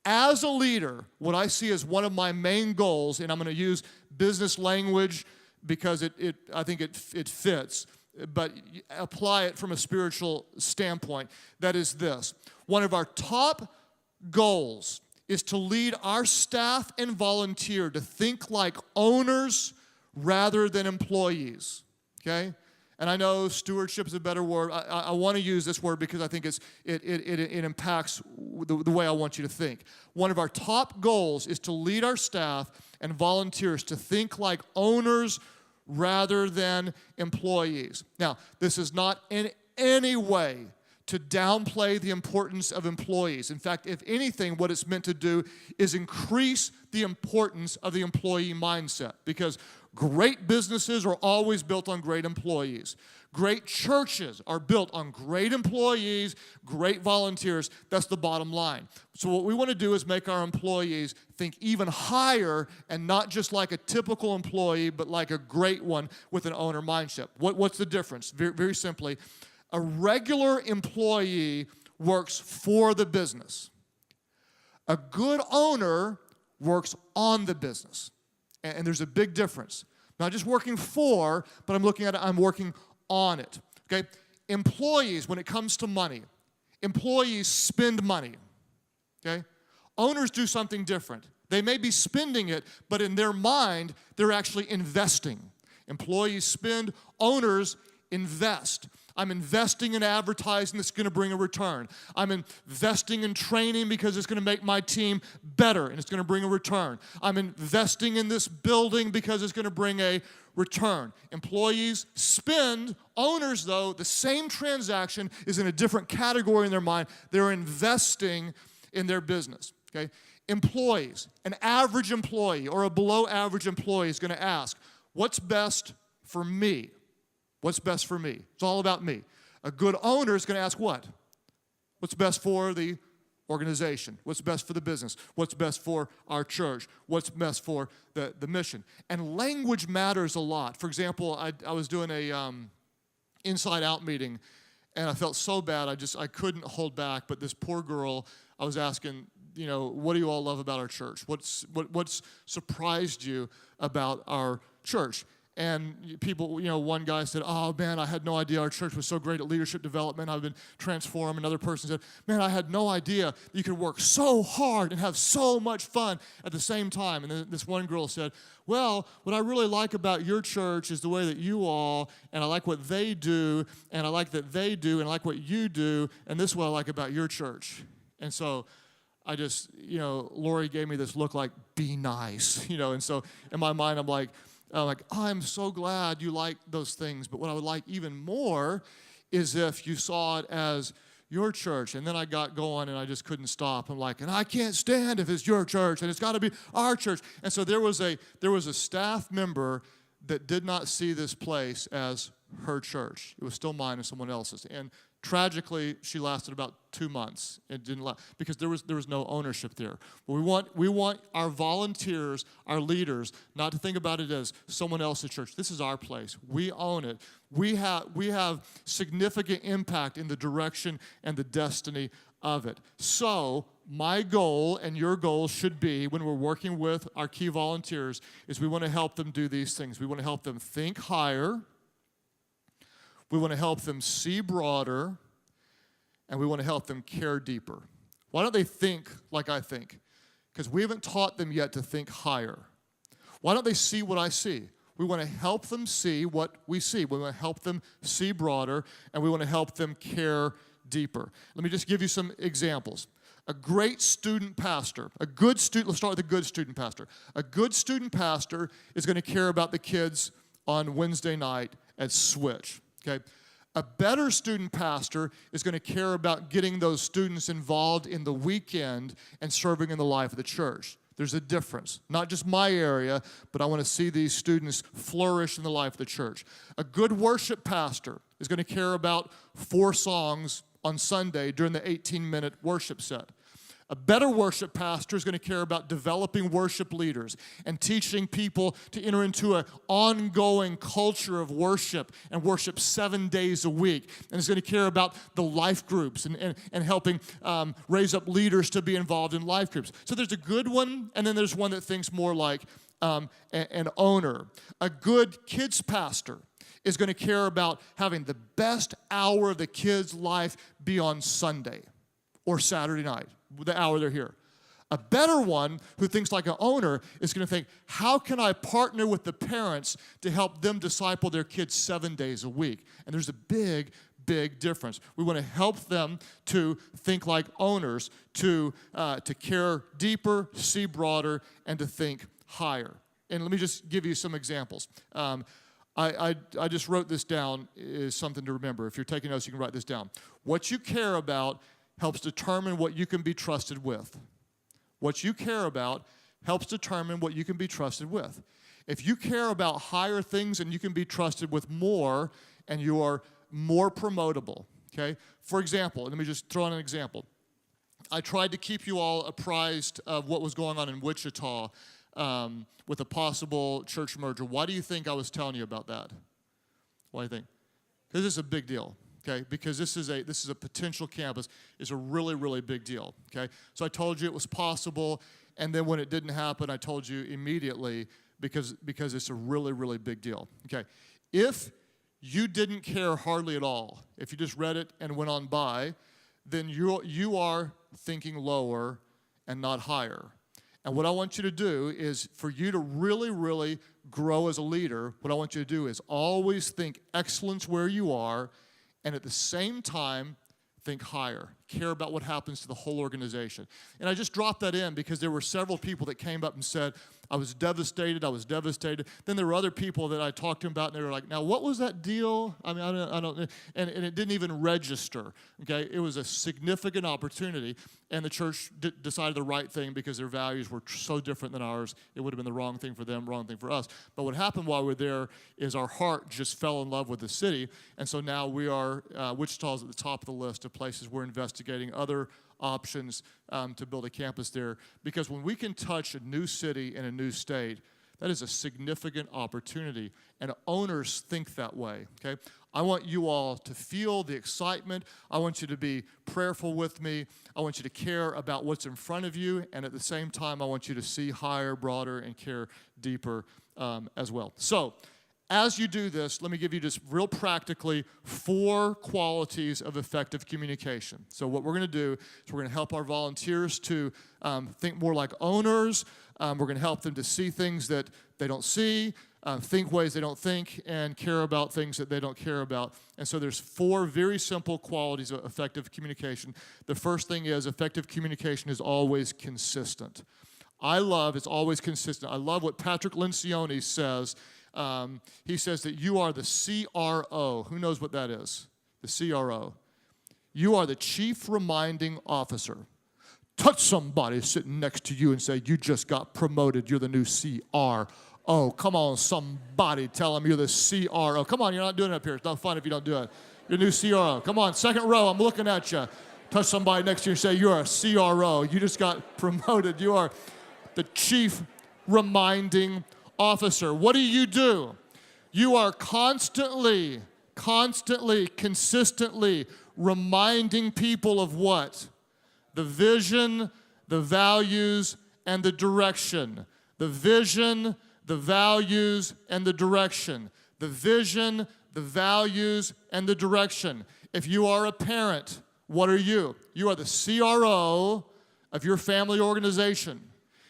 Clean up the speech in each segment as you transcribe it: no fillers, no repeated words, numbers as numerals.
As a leader, what I see as one of my main goals, and I'm going to use business language because I think it fits, but apply it from a spiritual standpoint. That is this. One of our top goals is to lead our staff and volunteer to think like owners rather than employees, okay? And I know stewardship is a better word. I want to use this word because I think it impacts the way I want you to think. One of our top goals is to lead our staff and volunteers to think like owners rather than employees. Now, this is not in any way to downplay the importance of employees. In fact, if anything, what it's meant to do is increase the importance of the employee mindset, because great businesses are always built on great employees. Great churches are built on great employees, great volunteers. That's the bottom line. So what we want to do is make our employees think even higher, and not just like a typical employee, but like a great one with an owner mindset. What's the difference? Very, very simply, a regular employee works for the business. A good owner works on the business. And there's a big difference. Not just working for, but I'm working on it. Okay? Employees, when it comes to money, employees spend money. Okay? Owners do something different. They may be spending it, but in their mind, they're actually investing. Employees spend, owners invest. I'm investing in advertising that's going to bring a return. I'm investing in training because it's going to make my team better and it's going to bring a return. I'm investing in this building because it's going to bring a return. Employees spend. Owners, though, the same transaction is in a different category in their mind. They're investing in their business. Okay? Employees, an average employee or a below average employee is going to ask, what's best for me? What's best for me? It's all about me. A good owner is going to ask what? What's best for the organization? What's best for the business? What's best for our church? What's best for the mission? And language matters a lot. For example, I was doing a inside out meeting, and I felt so bad. I couldn't hold back. But this poor girl, I was asking, what do you all love about our church? What's surprised you about our church? And people, one guy said, oh, man, I had no idea our church was so great at leadership development. I've been transformed. Another person said, man, I had no idea you could work so hard and have so much fun at the same time. And then this one girl said, well, what I really like about your church is the way that you all, and I like what they do, and I like that they do, and I like what you do, and this is what I like about your church. And so I just, Lori gave me this look like, be nice, and so in my mind I'm like, I'm so glad you like those things, but what I would like even more is if you saw it as your church. And then I got going and I just couldn't stop. I'm like, and I can't stand if it's your church, and it's got to be our church. And so there was a staff member that did not see this place as her church. It was still mine and someone else's. And tragically, she lasted about 2 months. It didn't last because there was no ownership there. But we want our volunteers, our leaders, not to think about it as someone else's church. This is our place. We own it. We have significant impact in the direction and the destiny of it. So my goal and your goal should be, when we're working with our key volunteers, is we want to help them do these things. We want to help them think higher. We want to help them see broader, and we want to help them care deeper. Why don't they think like I think? Because we haven't taught them yet to think higher. Why don't they see what I see? We want to help them see what we see. We want to help them see broader, and we want to help them care deeper. Let me just give you some examples. A great student pastor, let's start with a good student pastor. A good student pastor is going to care about the kids on Wednesday night at Switch. Okay, a better student pastor is going to care about getting those students involved in the weekend and serving in the life of the church. There's a difference. Not just my area, but I want to see these students flourish in the life of the church. A good worship pastor is going to care about 4 songs on Sunday during the 18-minute worship set. A better worship pastor is going to care about developing worship leaders and teaching people to enter into an ongoing culture of worship and worship 7 days a week. And is going to care about the life groups and helping raise up leaders to be involved in life groups. So there's a good one, and then there's one that thinks more like an owner. A good kids pastor is going to care about having the best hour of the kid's life be on Sunday or Saturday night, the hour they're here. A better one who thinks like an owner is going to think, how can I partner with the parents to help them disciple their kids 7 days a week? And there's a big difference. We want to help them to think like owners, to care deeper, see broader, and to think higher. And let me just give you some examples. I just wrote this down is something to remember. If you're taking notes, you can write this down. What you care about helps determine what you can be trusted with. What you care about helps determine what you can be trusted with. If you care about higher things and you can be trusted with more, and you are more promotable, okay? For example, let me just throw in an example. I tried to keep you all apprised of what was going on in Wichita with a possible church merger. Why do you think I was telling you about that? Why do you think? Because this is a big deal, okay? Because this is a potential campus. It's a really, really big deal, okay? So I told you it was possible, and then when it didn't happen, I told you immediately because it's a really, really big deal, okay? If you didn't care hardly at all, if you just read it and went on by, then you are thinking lower and not higher. And what I want you to do is for you to really, really grow as a leader, what I want you to do is always think excellence where you are, and at the same time, think higher. Care about what happens to the whole organization. And I just dropped that in because there were several people that came up and said, I was devastated. Then there were other people that I talked to about, and they were like, now, what was that deal? I mean, I don't, and it didn't even register, okay? It was a significant opportunity, and the church decided the right thing because their values were so different than ours. It would have been the wrong thing for them, wrong thing for us. But what happened while we were there is our heart just fell in love with the city, and so now we are, Wichita's at the top of the list of places we're investigating other options to build a campus there, because when we can touch a new city in a new state, that is a significant opportunity, and owners think that way, okay? I want you all to feel the excitement. I want you to be prayerful with me. I want you to care about what's in front of you, and at the same time, I want you to see higher, broader, and care deeper as well. So, as you do this, let me give you just real practically 4 qualities of effective communication. So what we're going to do is we're going to help our volunteers to think more like owners. We're going to help them to see things that they don't see, think ways they don't think, and care about things that they don't care about. And so there's 4 very simple qualities of effective communication. The first thing is effective communication is always consistent. It's always consistent. I love what Patrick Lencioni says. He says that you are the CRO. Who knows what that is? The CRO. You are the chief reminding officer. Touch somebody sitting next to you and say, you just got promoted. You're the new CRO. Come on, somebody tell them you're the CRO. Come on, you're not doing it up here. It's not fun if you don't do it. You're the new CRO. Come on, second row, I'm looking at you. Touch somebody next to you and say, you're a CRO. You just got promoted. You are the chief reminding officer. What do? You are constantly, consistently reminding people of what? The vision, the values, and the direction. The vision, the values, and the direction. The vision, the values, and the direction. If you are a parent, what are you? You are the CRO of your family organization.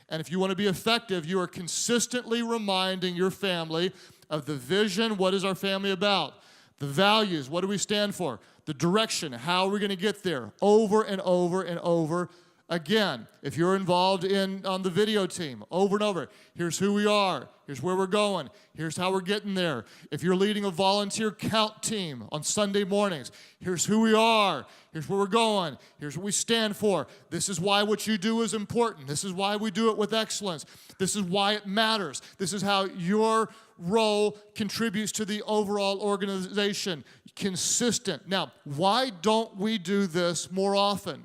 And if you want to be effective, you are consistently reminding your family of the vision. What is our family about? The values. What do we stand for? The direction. How are we going to get there? Over and over and over again. If you're involved on the video team, over and over. Here's who we are. Here's where we're going. Here's how we're getting there. If you're leading a volunteer count team on Sunday mornings, here's who we are. Here's where we're going. Here's what we stand for. This is why what you do is important. This is why we do it with excellence. This is why it matters. This is how your role contributes to the overall organization. Consistent. Now, why don't we do this more often?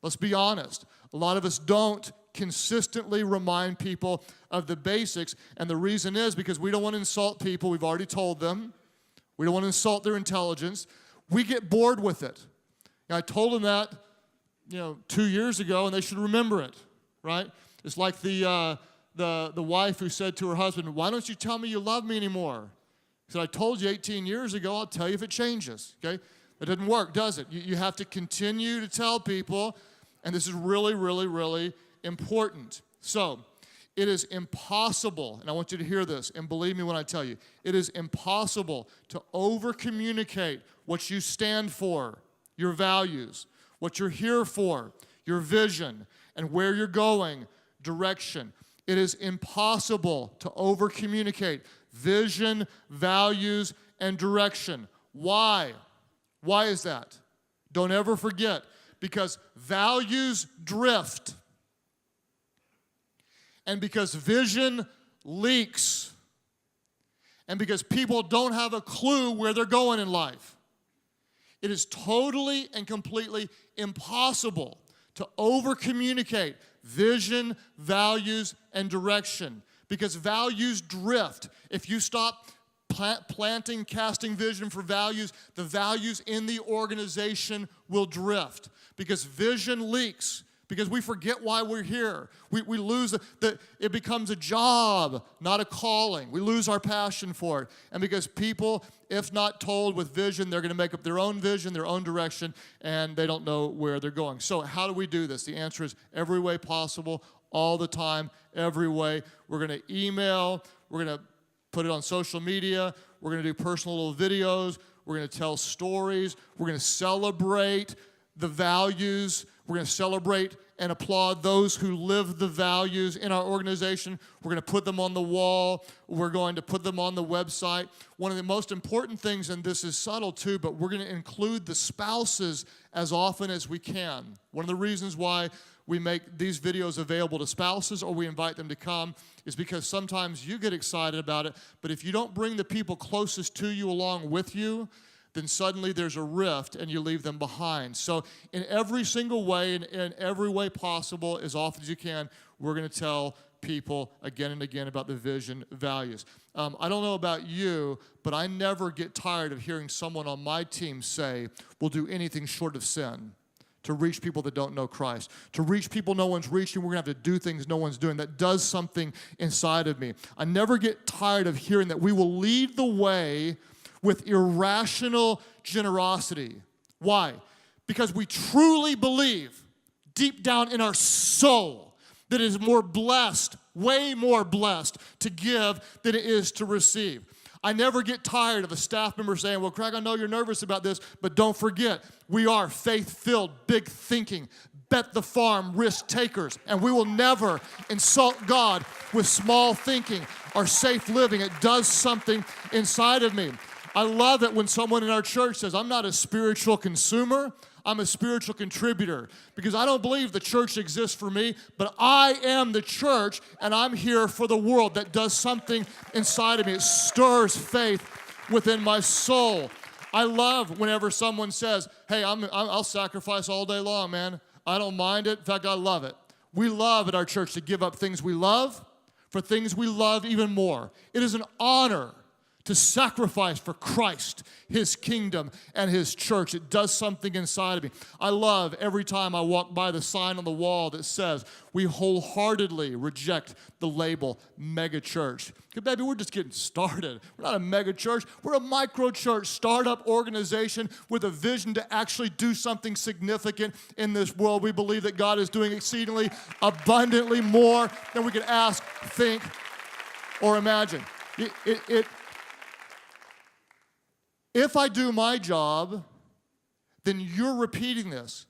Let's be honest. A lot of us don't consistently remind people of the basics, and the reason is because we don't want to insult people. We've already told them. We don't want to insult their intelligence. We get bored with it. And I told them that, 2 years ago, and they should remember it, right? It's like the wife who said to her husband, "Why don't you tell me you love me anymore?" He said, "I told you 18 years ago, I'll tell you if it changes," okay? It doesn't work, does it? You have to continue to tell people, and this is really, really, really important. So, it is impossible, and I want you to hear this, and believe me when I tell you, it is impossible to over-communicate what you stand for, your values, what you're here for, your vision, and where you're going, direction. It is impossible to over-communicate vision, values, and direction. Why? Why is that? Don't ever forget, because values drift. And because vision leaks. And because people don't have a clue where they're going in life. It is totally and completely impossible to over-communicate vision, values, and direction. Because values drift. If you stop planting, casting vision for values, the values in the organization will drift. Because vision leaks. Because we forget why we're here. We lose it becomes a job, not a calling. We lose our passion for it. And because people, if not told with vision, they're going to make up their own vision, their own direction, and they don't know where they're going. So how do we do this? The answer is every way possible, all the time, every way. We're going to email. We're going to put it on social media. We're going to do personal little videos. We're going to tell stories. We're going to celebrate the values. We're going to celebrate and applaud those who live the values in our organization. We're going to put them on the wall. We're going to put them on the website. One of the most important things, and this is subtle too, but we're going to include the spouses as often as we can. One of the reasons why we make these videos available to spouses or we invite them to come is because sometimes you get excited about it, but if you don't bring the people closest to you along with you, then suddenly there's a rift and you leave them behind. So in every single way, in every way possible, as often as you can, we're going to tell people again and again about the vision, values. I don't know about you, but I never get tired of hearing someone on my team say, "We'll do anything short of sin to reach people that don't know Christ. To reach people no one's reaching, we're going to have to do things no one's doing." That does something inside of me. I never get tired of hearing that we will lead the way with irrational generosity. Why? Because we truly believe deep down in our soul that it is more blessed, way more blessed to give than it is to receive. I never get tired of a staff member saying, "Well, Craig, I know you're nervous about this, but don't forget, we are faith-filled, big thinking, bet the farm, risk takers, and we will never insult God with small thinking or safe living." It does something inside of me. I love it when someone in our church says, "I'm not a spiritual consumer, I'm a spiritual contributor," because I don't believe the church exists for me, but I am the church, and I'm here for the world. That does something inside of me. It stirs faith within my soul. I love whenever someone says, "Hey, I'll sacrifice all day long, man. I don't mind it. In fact, I love it." We love at our church to give up things we love for things we love even more. It is an honor to sacrifice for Christ, His kingdom, and His church. It does something inside of me. I love every time I walk by the sign on the wall that says, "We wholeheartedly reject the label mega church." Because baby, we're just getting started. We're not a mega church. We're a micro church, startup organization with a vision to actually do something significant in this world. We believe that God is doing exceedingly abundantly more than we could ask, think, or imagine. If I do my job, then you're repeating this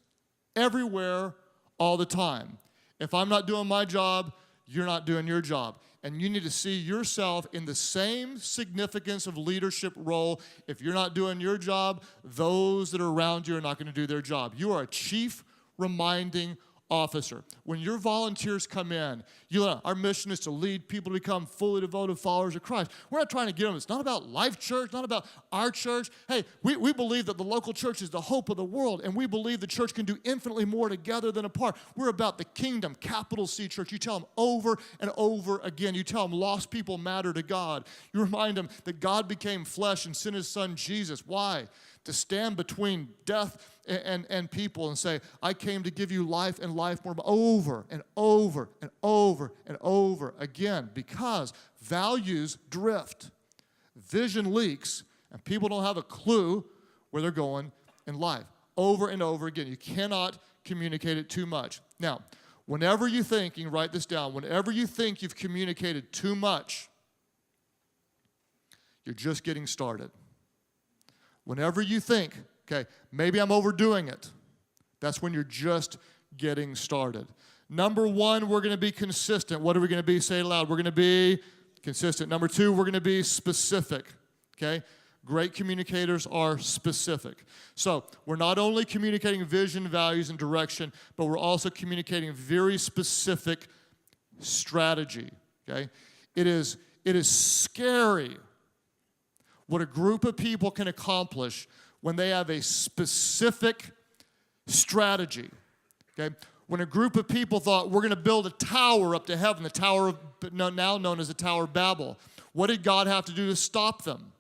everywhere, all the time. If I'm not doing my job, you're not doing your job. And you need to see yourself in the same significance of leadership role. If you're not doing your job, those that are around you are not going to do their job. You are a chief reminding officer. When your volunteers come in, our mission is to lead people to become fully devoted followers of Christ. We're not trying to get them. It's not about Life Church, not about our church. Hey, we believe that the local church is the hope of the world, and we believe the church can do infinitely more together than apart. We're about the kingdom, capital C church. You tell them over and over again. You tell them lost people matter to God. You remind them that God became flesh and sent his son Jesus. Why? To stand between death and people and say, I came to give you life and life more, over and over and over and over again, because values drift, vision leaks, and people don't have a clue where they're going in life. Over and over again. You cannot communicate it too much. Now, whenever you're thinking, write this down, whenever you think you've communicated too much, you're just getting started. Whenever you think, okay, maybe I'm overdoing it, that's when you're just getting started. Number one, we're going to be consistent. What are we going to be? Say it loud. We're going to be consistent. Number two, we're going to be specific, okay? Great communicators are specific. So we're not only communicating vision, values, and direction, but we're also communicating very specific strategy, okay? It is scary what a group of people can accomplish when they have a specific strategy, okay? When a group of people thought, we're going to build a tower up to heaven, the tower now known as the Tower of Babel. What did God have to do to stop them?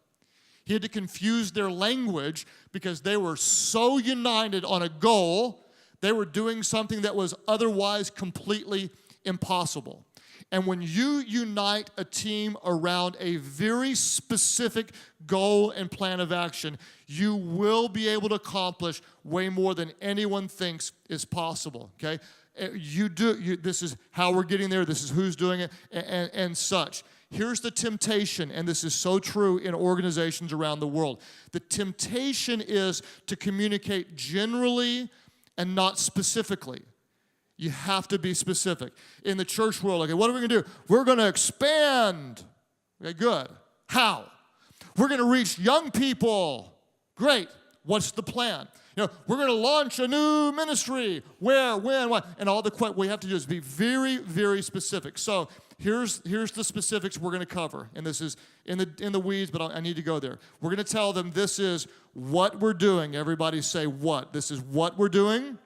He had to confuse their language because they were so united on a goal, they were doing something that was otherwise completely impossible. And when you unite a team around a very specific goal and plan of action, you will be able to accomplish way more than anyone thinks is possible, okay? This is how we're getting there, this is who's doing it, and such. Here's the temptation, and this is so true in organizations around the world. The temptation is to communicate generally and not specifically. You have to be specific. In the church world, okay, what are we going to do? We're going to expand. Okay, good. How? We're going to reach young people. Great. What's the plan? We're going to launch a new ministry. Where, when, what? And all we have to do is be very, very specific. So here's the specifics we're going to cover. And this is in the weeds, but I need to go there. We're going to tell them this is what we're doing. Everybody say what? This is what we're doing.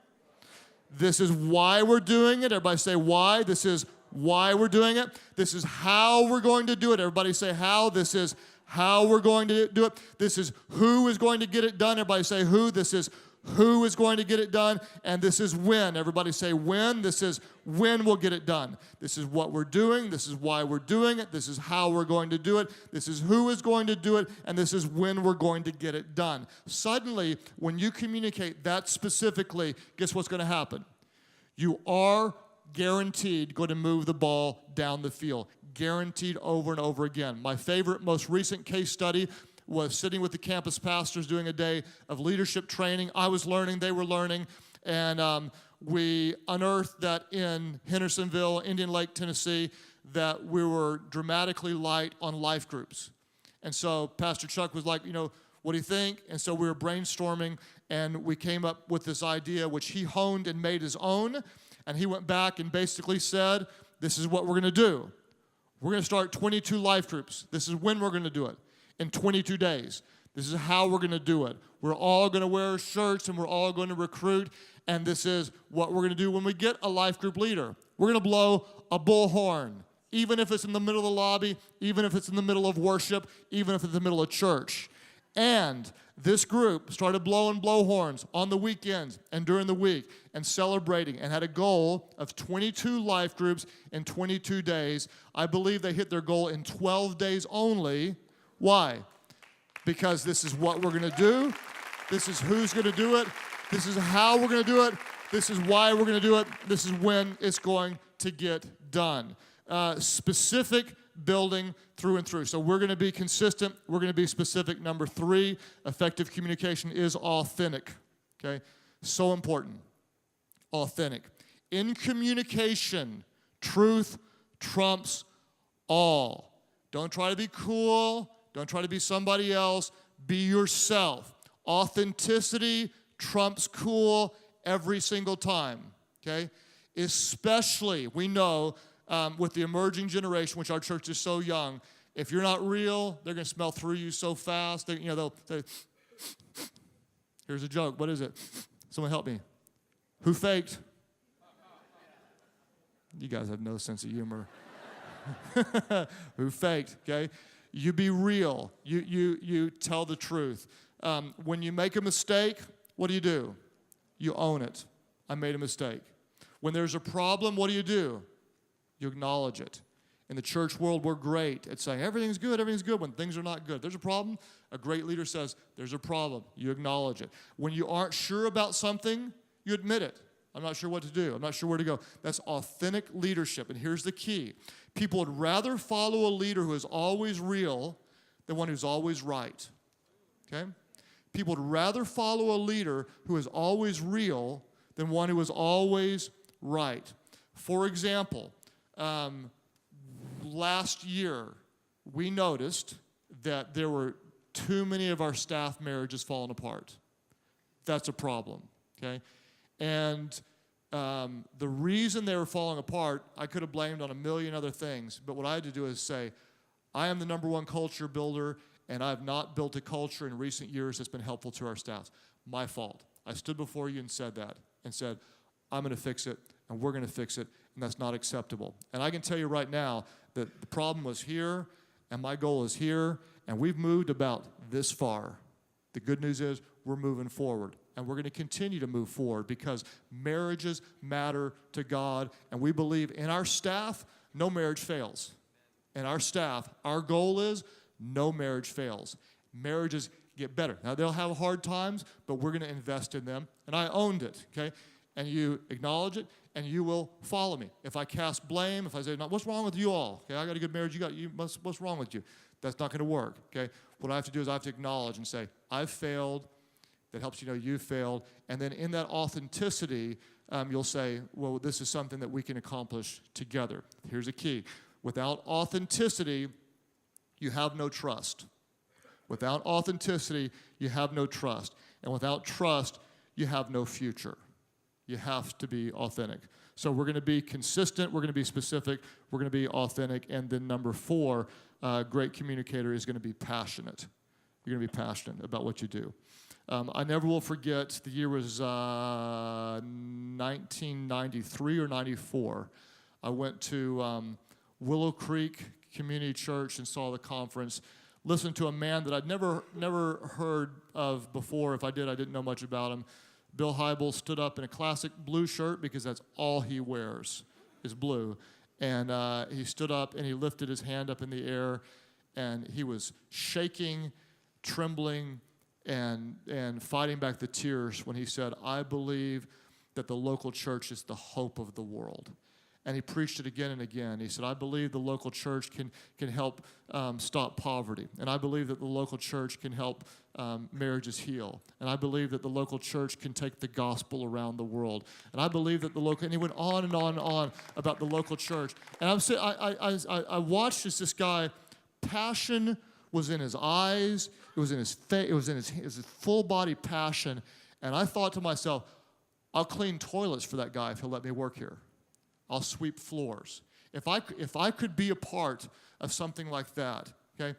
This is why we're doing it. Everybody say why. This is why we're doing it. This is how we're going to do it. Everybody say how. This is how we're going to do it. This is who is going to get it done. Everybody say who. This is who is going to get it done. And this is when. Everybody say when. This is when we'll get it done. This is what we're doing. This is why we're doing it. This is how we're going to do it. This is who is going to do it. And this is when we're going to get it done. Suddenly, when you communicate that specifically, guess what's going to happen? You are guaranteed going to move the ball down the field. Guaranteed over and over again. My favorite, most recent case study was sitting with the campus pastors doing a day of leadership training. I was learning, they were learning, and we unearthed that in Hendersonville, Indian Lake, Tennessee, that we were dramatically light on life groups. And so Pastor Chuck was like, what do you think? And so we were brainstorming, and we came up with this idea, which he honed and made his own, and he went back and basically said, this is what we're going to do. We're going to start 22 life groups. This is when we're going to do it, in 22 days. This is how we're going to do it. We're all going to wear shirts, and we're all going to recruit, and this is what we're going to do when we get a life group leader. We're going to blow a bullhorn, even if it's in the middle of the lobby, even if it's in the middle of worship, even if it's in the middle of church. And this group started blowing blowhorns on the weekends and during the week and celebrating, and had a goal of 22 life groups in 22 days. I believe they hit their goal in 12 days only. Why? Because this is what we're going to do. This is who's going to do it. This is how we're going to do it. This is why we're going to do it. This is when it's going to get done. Specific building through and through. So we're going to be consistent. We're going to be specific. Number 3, effective communication is authentic. Okay? So important. Authentic. In communication, truth trumps all. Don't try to be cool. Don't try to be somebody else. Be yourself. Authenticity trumps cool every single time. Okay? especially, we know, with the emerging generation, which our church is so young, if you're not real, they're going to smell through you so fast. They'll say, here's a joke. What is it? Someone help me. Who faked? You guys have no sense of humor. Who faked, okay? You be real. You tell the truth. When you make a mistake, what do? You own it. I made a mistake. When there's a problem, what do? You acknowledge it. In the church world, we're great at saying everything's good when things are not good. There's a problem. A great leader says, there's a problem. You acknowledge it. When you aren't sure about something, you admit it. I'm not sure what to do. I'm not sure where to go. That's authentic leadership. And here's the key. People would rather follow a leader who is always real than one who's always right. Okay? People would rather follow a leader who is always real than one who is always right. For example, last year, we noticed that there were too many of our staff marriages falling apart. That's a problem, okay? And the reason they were falling apart, I could have blamed on a million other things, but what I had to do is say, I am the number one culture builder, and I have not built a culture in recent years that's been helpful to our staff. My fault. I stood before you and said that, and said, I'm going to fix it, and we're going to fix it, and that's not acceptable. And I can tell you right now that the problem was here, and my goal is here, and we've moved about this far. The good news is we're moving forward, and we're going to continue to move forward because marriages matter to God, and we believe in our staff, no marriage fails. In our staff, our goal is no marriage fails. Marriages get better. Now, they'll have hard times, but we're going to invest in them, and I owned it, okay? And you acknowledge it, and you will follow me. If I cast blame, if I say, no, what's wrong with you all? Okay, I got a good marriage, what's wrong with you? That's not going to work, okay? What I have to do is I have to acknowledge and say, I've failed. That helps you know you failed. And then in that authenticity, you'll say, well, this is something that we can accomplish together. Here's the key. Without authenticity, you have no trust. Without authenticity, you have no trust. And without trust, you have no future. You have to be authentic. So we're going to be consistent. We're going to be specific. We're going to be authentic. And then number 4, great communicator is going to be passionate. You're going to be passionate about what you do. I never will forget, the year was 1993 or 94. I went to Willow Creek Community Church and saw the conference. Listened to a man that I'd never heard of before. If I did, I didn't know much about him. Bill Hybels stood up in a classic blue shirt because that's all he wears is blue. And he stood up and he lifted his hand up in the air and he was shaking, trembling, and fighting back the tears when he said, I believe that the local church is the hope of the world. And he preached it again and again. He said, I believe the local church can help stop poverty. And I believe that the local church can help marriages heal. And I believe that the local church can take the gospel around the world. And I believe that the local, and he went on and on and on about the local church. And I watched as this guy, passion was in his eyes, it was in his face, it was his full body passion. And I thought to myself, I'll clean toilets for that guy if he'll let me work here. I'll sweep floors. If I could be a part of something like that, okay,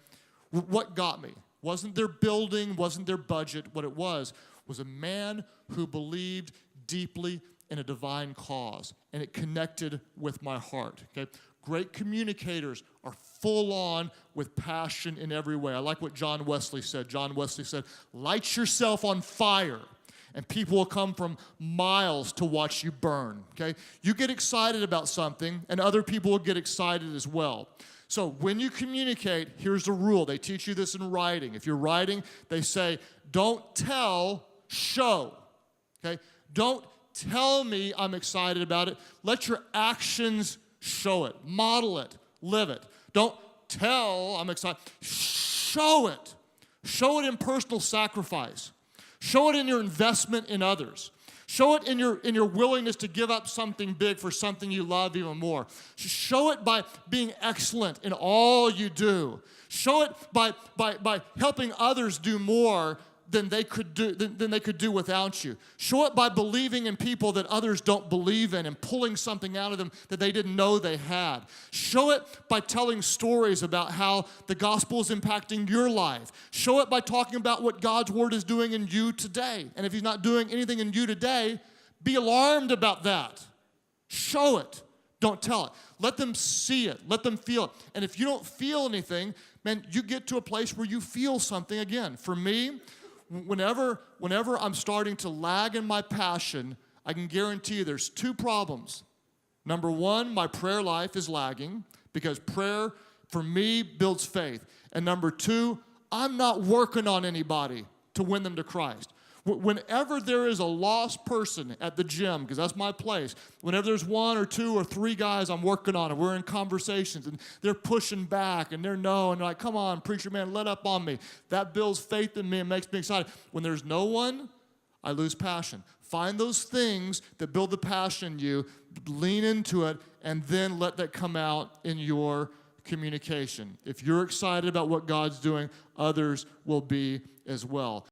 what got me? Wasn't their building, wasn't their budget. What it was a man who believed deeply in a divine cause, and it connected with my heart, okay? Great communicators are full on with passion in every way. I like what John Wesley said. John Wesley said, light yourself on fire, and people will come from miles to watch you burn, okay? You get excited about something, and other people will get excited as well. So when you communicate, here's the rule. They teach you this in writing. If you're writing, they say, don't tell, show, okay? Don't tell me I'm excited about it. Let your actions show it, model it, live it. Don't tell I'm excited. Show it. Show it in personal sacrifice. Show it in your investment in others. Show it in your willingness to give up something big for something you love even more. Show it by being excellent in all you do. Show it by helping others do more than they could do without you. Show it by believing in people that others don't believe in and pulling something out of them that they didn't know they had. Show it by telling stories about how the gospel is impacting your life. Show it by talking about what God's word is doing in you today. And if he's not doing anything in you today, be alarmed about that. Show it. Don't tell it. Let them see it. Let them feel it. And if you don't feel anything, man, you get to a place where you feel something again. For me, whenever I'm starting to lag in my passion, I can guarantee you there's two problems. Number one, my prayer life is lagging because prayer, for me, builds faith. And number two, I'm not working on anybody to win them to Christ. Whenever there is a lost person at the gym, because that's my place, whenever there's one or two or three guys I'm working on and we're in conversations and they're pushing back and they're no, and they're like, come on, preacher man, let up on me. That builds faith in me and makes me excited. When there's no one, I lose passion. Find those things that build the passion in you, lean into it, and then let that come out in your communication. If you're excited about what God's doing, others will be as well.